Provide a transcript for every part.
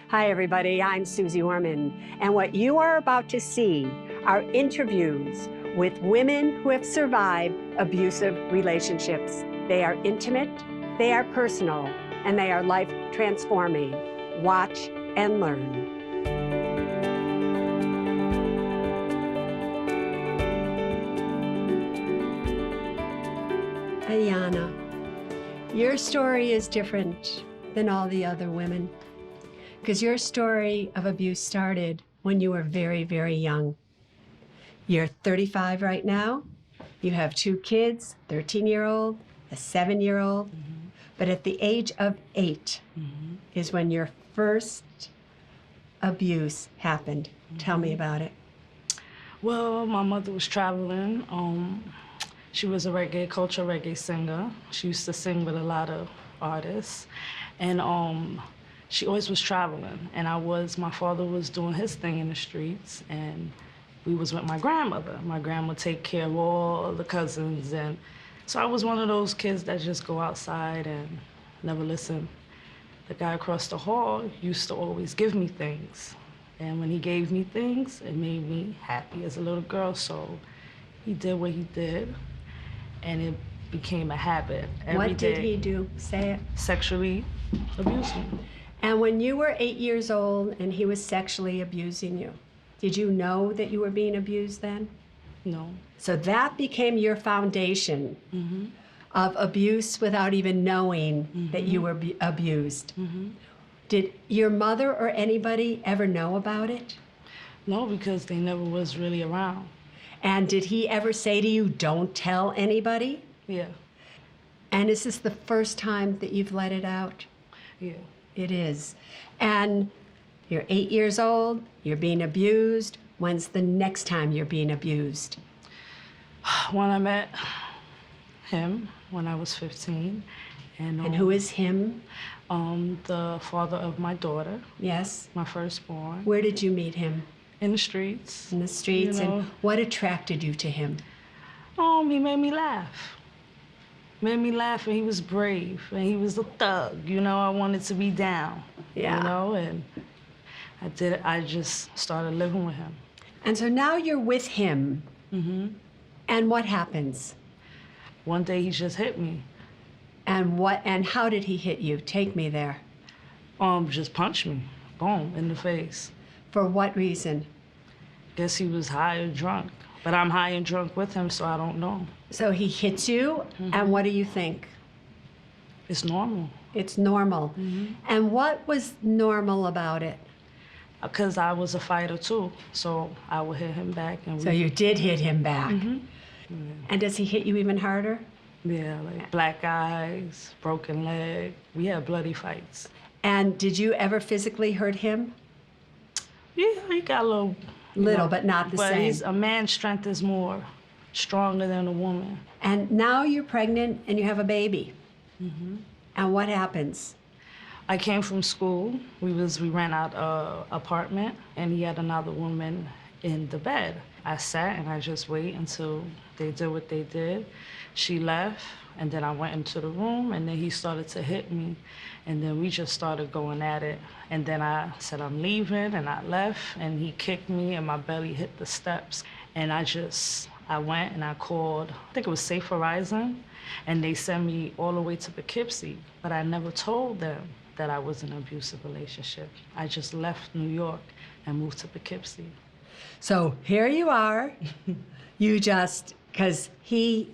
Hi, everybody. I'm Suze Orman, and what you are about to see are interviews with women who have survived abusive relationships. They are intimate, they are personal, and they are life-transforming. Watch and learn. Ayanna, your story is different than all the other women, because your story of abuse started when you were very, very young. You're 35 right now. You have 2 kids, 13-year-old, a 7-year-old. But at the age of 8 is when your first abuse happened. Tell me about it. Well, my mother was traveling. She was a cultural reggae singer. She used to sing with a lot of artists. And she always was traveling. And my father was doing his thing in the streets, and we was with my grandmother. My grandma take care of all the cousins. And so I was one of those kids that just go outside and never listen. The guy across the hall used to always give me things. And when he gave me things, it made me happy as a little girl. So he did what he did, and it became a habit. What did he do? Say it. Sexually abuse me. And when you were 8 years old and he was sexually abusing you, did you know that you were being abused then? No. So that became your foundation of abuse without even knowing that you were abused. Did your mother or anybody ever know about it? No, because they never was really around. And did he ever say to you, don't tell anybody? Yeah. And is this the first time that you've let it out? Yeah. It is. And you're 8 years old, you're being abused. When's the next time you're being abused? When I met him, when I was 15. And who is him? The father of my daughter. Yes. My firstborn. Where did you meet him? In the streets. In the streets. You know. And what attracted you to him? He made me laugh. Made me laugh, and he was brave, and he was a thug. You know, I wanted to be down. Yeah. You know, and I just started living with him. And so now you're with him. And what happens? One day he just hit me. And how did he hit you? Take me there. Just punched me, boom, in the face. For what reason? Guess he was high or drunk. But I'm high and drunk with him, so I don't know. So he hits you, and what do you think? It's normal. It's normal. And what was normal about it? Because I was a fighter too, so I would hit him back. So you did hit him back. And does he hit you even harder? Yeah, like black eyes, broken leg. We had bloody fights. And did you ever physically hurt him? Yeah, he got a little. Little, but not the same. But a man's strength is more stronger than a woman. And now you're pregnant and you have a baby. And what happens? I came from school. We ran out an apartment, and he had another woman in the bed. I sat and I just wait until they did what they did. She left, and then I went into the room, and then he started to hit me, and then we just started going at it. And then I said, I'm leaving, and I left, and he kicked me, and my belly hit the steps. And I went and I called, I think it was Safe Horizon, and they sent me all the way to Poughkeepsie, but I never told them that I was in an abusive relationship. I just left New York and moved to Poughkeepsie. So here you are, because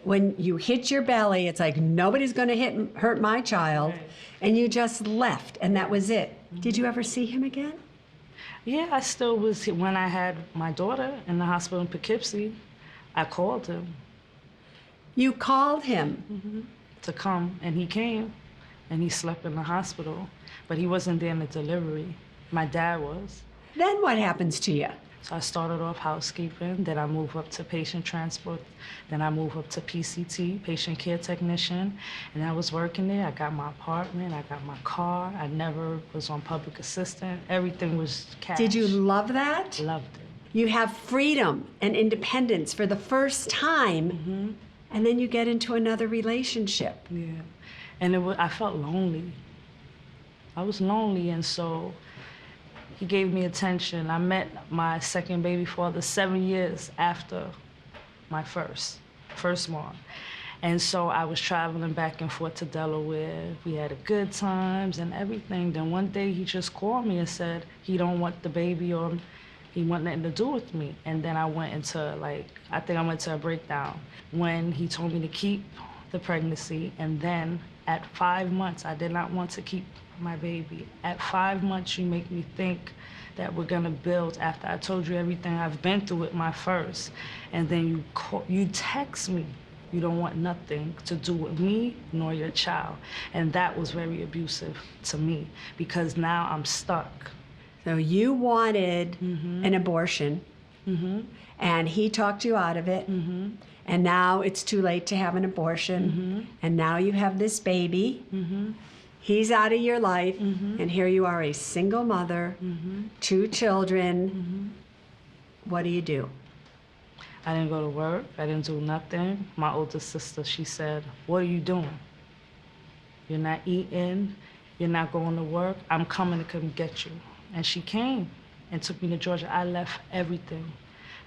when you hit your belly, it's like, nobody's gonna hurt my child, and you just left, and that was it. Did you ever see him again? Yeah, I still was, when I had my daughter in the hospital in Poughkeepsie, I called him. You called him? To come, and he came, and he slept in the hospital, but he wasn't there in the delivery. My dad was. Then what happens to you? So I started off housekeeping, then I moved up to patient transport, then I moved up to PCT, patient care technician, and I was working there. I got my apartment, I got my car. I never was on public assistance. Everything was cash. Did you love that? Loved it. You have freedom and independence for the first time, and then you get into another relationship. Yeah, and I felt lonely. I was lonely, and so He gave me attention. I met my second baby father 7 years after my firstborn. And so I was traveling back and forth to Delaware. We had good times and everything. Then one day he just called me and said he don't want the baby or he want nothing to do with me. And then I went into I think I went to a breakdown when he told me to keep the pregnancy. And then at 5 months, I did not want to keep my baby. At 5 months, you make me think that we're gonna build after I told you everything I've been through with my first. And then you text me. You don't want nothing to do with me nor your child. And that was very abusive to me because now I'm stuck. So you wanted an abortion, and he talked you out of it, and now it's too late to have an abortion, and now you have this baby. He's out of your life, and here you are, a single mother, 2 children. What do you do? I didn't go to work. I didn't do nothing. My older sister, she said, "What are you doing? You're not eating. You're not going to work. I'm coming to come get you." And she came and took me to Georgia. I left everything.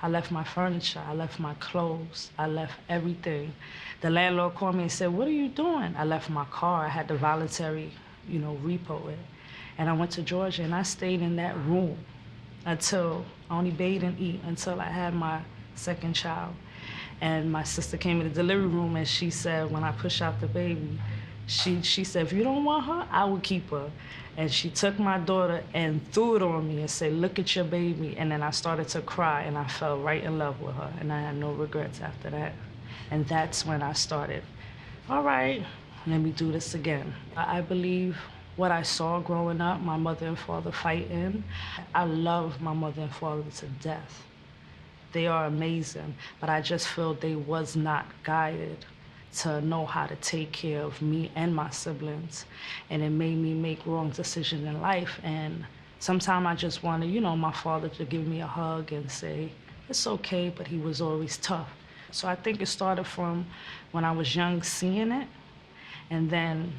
I left my furniture. I left my clothes. I left everything. The landlord called me and said, "What are you doing?" I left my car. I had to voluntary, repo it. And I went to Georgia and I stayed in that room until I only bathed and eat until I had my second child. And my sister came in the delivery room and she said, when I pushed out the baby, she said, "If you don't want her, I will keep her." And she took my daughter and threw it on me and said, "Look at your baby." And then I started to cry and I fell right in love with her. And I had no regrets after that. And that's when I started, all right, let me do this again. I believe what I saw growing up, my mother and father fighting, I love my mother and father to death. They are amazing, but I just feel they was not guided to know how to take care of me and my siblings. And it made me make wrong decisions in life. And sometimes I just wanted, my father to give me a hug and say, "It's okay," but he was always tough. So I think it started from when I was young, seeing it. And then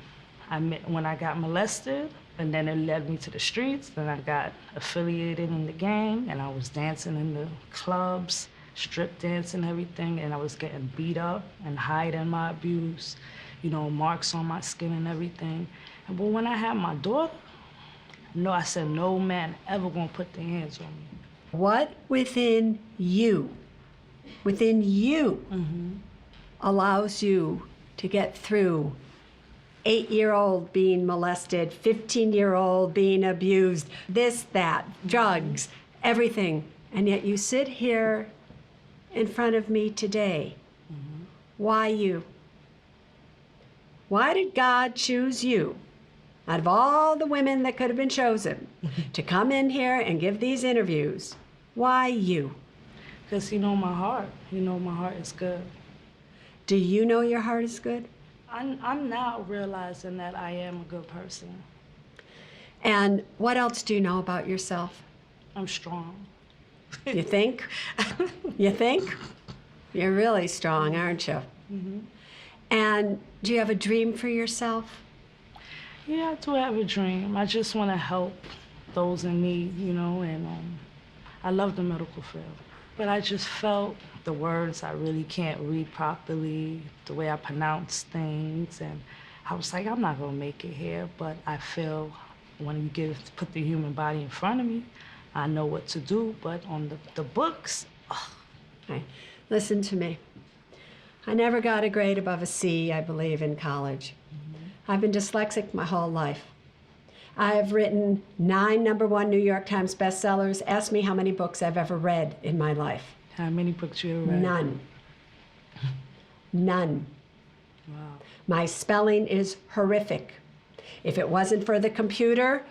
when I got molested, and then it led me to the streets. Then I got affiliated in the gang, and I was dancing in the clubs, strip dancing, everything, and I was getting beat up and hiding my abuse, marks on my skin and everything. But when I had my daughter, I said, no man ever gonna put their hands on me. What within you, allows you to get through 8-year-old being molested, 15-year-old being abused, this, that, drugs, everything, and yet you sit here in front of me today? Why you? Why did God choose you, out of all the women that could have been chosen, to come in here and give these interviews? Why you? Because he know my heart. My heart is good. Do you know your heart is good? I'm now realizing that I am a good person. And what else do you know about yourself? I'm strong. You think? You think? You're really strong, aren't you? And do you have a dream for yourself? Yeah, I do have a dream. I just want to help those in need, and I love the medical field. But I just felt the words, I really can't read properly, the way I pronounce things, and I was like, I'm not gonna make it here, but I feel when you put the human body in front of me, I know what to do, but on the books, Okay. Listen to me. I never got a grade above a C, I believe, in college. I've been dyslexic my whole life. I have written 9 #1 New York Times bestsellers. Ask me how many books I've ever read in my life. How many books you ever read? None. Wow. My spelling is horrific. If it wasn't for the computer,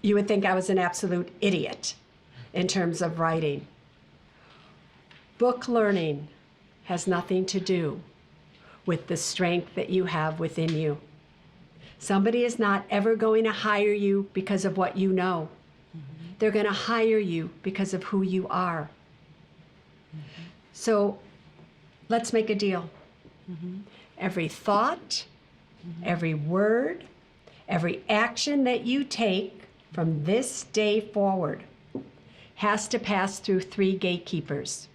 you would think I was an absolute idiot in terms of writing. Book learning has nothing to do with the strength that you have within you. Somebody is not ever going to hire you because of what you know. They're going to hire you because of who you are. So let's make a deal. Every thought, every word, every action that you take from this day forward has to pass through 3 gatekeepers.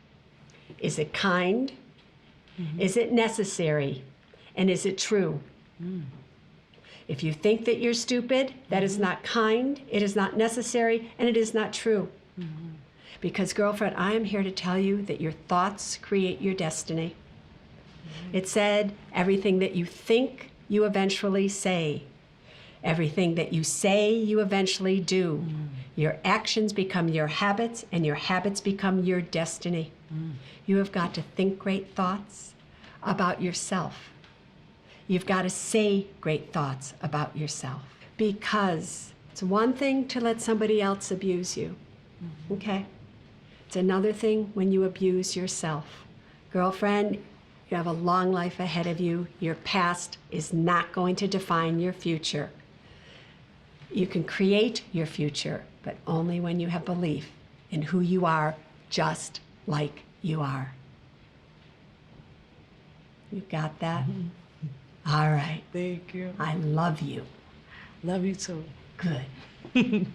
Is it kind? Is it necessary? And is it true? If you think that you're stupid, that is not kind, it is not necessary, and it is not true. Because, girlfriend, I am here to tell you that your thoughts create your destiny. It said, everything that you think, you eventually say. Everything that you say, you eventually do. Your actions become your habits, and your habits become your destiny. You have got to think great thoughts about yourself. You've got to say great thoughts about yourself. Because it's one thing to let somebody else abuse you, okay? It's another thing when you abuse yourself. Girlfriend, you have a long life ahead of you. Your past is not going to define your future. You can create your future, but only when you have belief in who you are, just like you are. You got that? All right. Thank you. I love you. Love you too. Good.